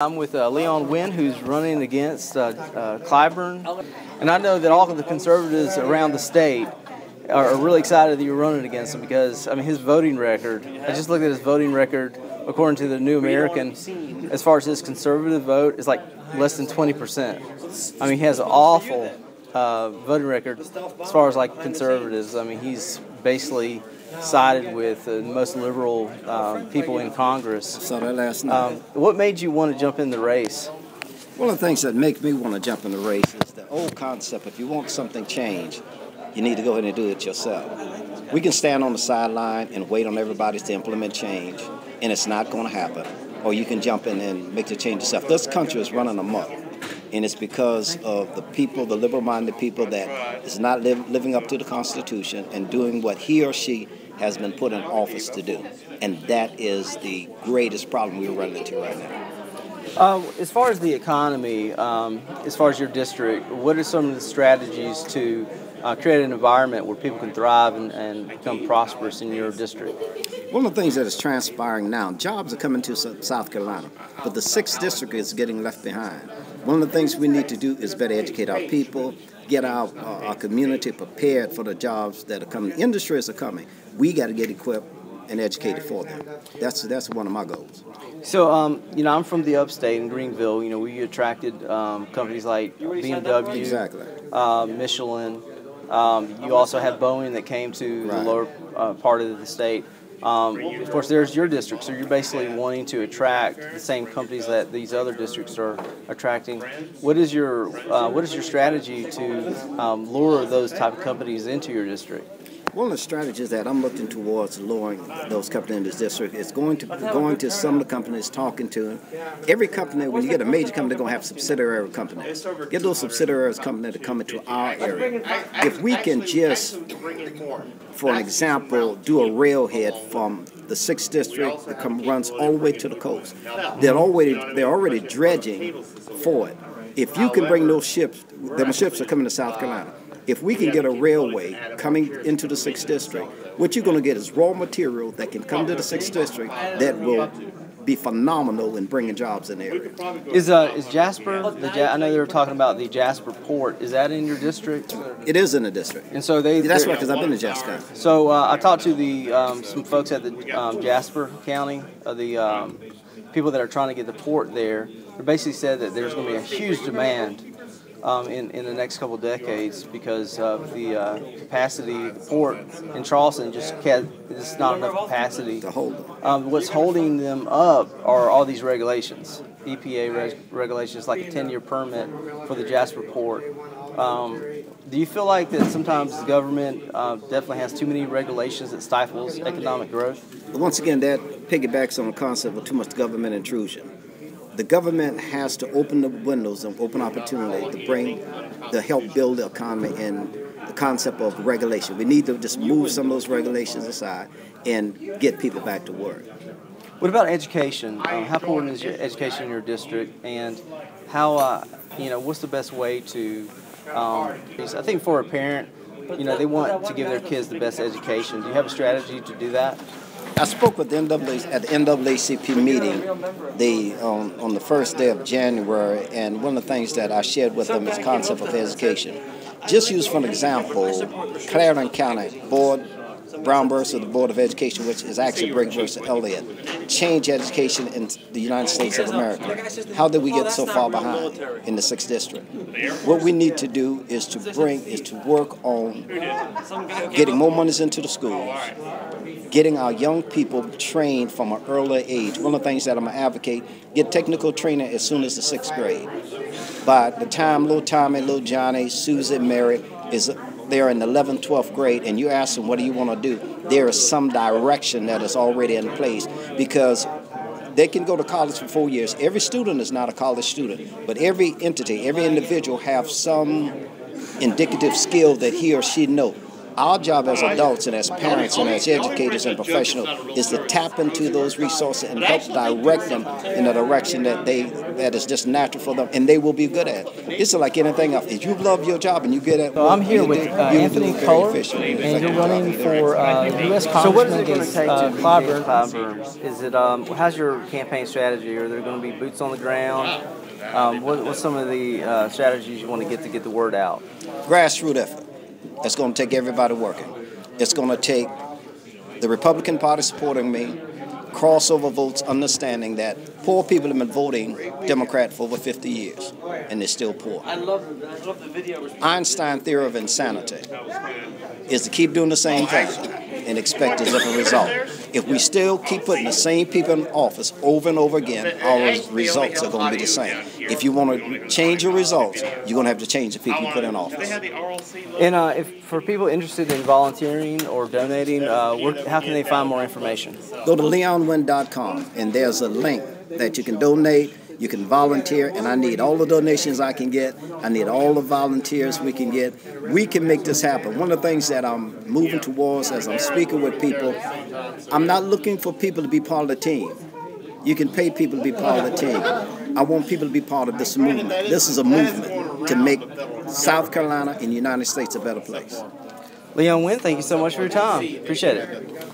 I'm with Winn, who's running against Clyburn, and I know that all of the conservatives around the state are really excited that you're running against him because, I mean, his voting record, I just looked at his voting record according to the New American, as far as his conservative vote, is like less than 20%. I mean, he has an awful voting record as far as like conservatives. I mean, he's basically sided with the most liberal people in Congress. Saw that last night. What made you want to jump in the race? One of the things that make me want to jump in the race is the old concept: if you want something changed, you need to go ahead and do it yourself. We can stand on the sideline and wait on everybody to implement change, and it's not going to happen. Or you can jump in and make the change yourself. This country is running amok, and it's because of the people, the liberal-minded people, that is not living up to the Constitution and doing what he or she has been put in office to do. And that is the greatest problem we're running into right now. As far as the economy, as far as your district, what are some of the strategies to create an environment where people can thrive and become prosperous in your district? One of the things that is transpiring now, jobs are coming to South Carolina, but the 6th district is getting left behind. One of the things we need to do is better educate our people, get our community prepared for the jobs that are coming. Industries are coming. We got to get equipped and educated for them. That's one of my goals. So, I'm from the upstate in Greenville. We attracted companies like BMW, exactly. Michelin. You also have Boeing that came to the lower part of the state. Of course, there's your district, so you're basically wanting to attract the same companies that these other districts are attracting. What is your strategy to lure those type of companies into your district? One of the strategies that I'm looking towards luring those companies in this district is going to some of the companies, talking to them. Every company, when you get a major company, they're going to have subsidiary companies. Get those subsidiary companies to come into our area. If we can just, for an example, do a railhead from the 6th district that runs all the way to the coast, they're already dredging for it. If you can bring those ships are coming to South Carolina. If we can get a railway coming into the 6th district, what you're going to get is raw material that can come to the 6th district that will be phenomenal in bringing jobs in the area. Is Jasper, I know they were talking about the Jasper port, is that in your district? It is in the district. And so that's right, because I've been to Jasper. So I talked to some folks at the Jasper County, the people that are trying to get the port there. They basically said that there's going to be a huge demand in the next couple of decades because of the capacity of the port in Charleston. There's not enough capacity to hold them. What's holding them up are all these regulations, EPA regulations, like a 10-year permit for the Jasper port. Do you feel like that sometimes the government definitely has too many regulations that stifles economic growth? But once again, that piggybacks on the concept of too much government intrusion. The government has to open the windows and open opportunity to help build the economy and the concept of regulation. We need to just move some of those regulations aside and get people back to work. What about education? How important is your education in your district, and how what's the best way to? I think for a parent, they want to give their kids the best education. Do you have a strategy to do that? I spoke with the at the NAACP meeting on the first day of January, and one of the things that I shared with them is the concept of education. Just use for an example, Clarendon County Brown versus the Board of Education, which is actually Briggs versus Elliott, change education in the United States of America. How did we get so far behind in the 6th district? What we need to do is to work on getting more monies into the schools, getting our young people trained from an early age. One of the things that I'm going to advocate, get technical training as soon as the 6th grade. By the time little Tommy, little Johnny, Susie, Mary they're in the 11th, 12th grade, and you ask them, what do you want to do? There is some direction that is already in place, because they can go to college for 4 years. Every student is not a college student, but every entity, every individual have some indicative skill that he or she knows. Our job as adults and as parents and as educators and professionals is to tap into those resources and help direct them in a direction that is just natural for them, and they will be good at. It's like anything else. If you love your job and you get at So I'm here with Anthony Culler, and you're running for U.S. Congressman against Clyburn. Is it how's your campaign strategy? Are there going to be boots on the ground? What's some of the strategies you want to get the word out? Grassroots effort. It's going to take everybody working. It's going to take the Republican Party supporting me, crossover votes, understanding that poor people have been voting Democrat for over 50 years, and they're still poor. I love the video. Einstein's theory of insanity is to keep doing the same thing and expect a different result. If we still keep putting the same people in office over and over again, our results are going to be the same. If you want to change your results, you're going to have to change the people you put in office. And if for people interested in volunteering or donating, how can they find more information? Go to leonwinn.com, and there's a link that you can donate. You can volunteer, and I need all the donations I can get. I need all the volunteers we can get. We can make this happen. One of the things that I'm moving towards as I'm speaking with people, I'm not looking for people to be part of the team. You can pay people to be part of the team. I want people to be part of this movement. This is a movement to make South Carolina and the United States a better place. Leon Winn, thank you so much for your time. Appreciate it.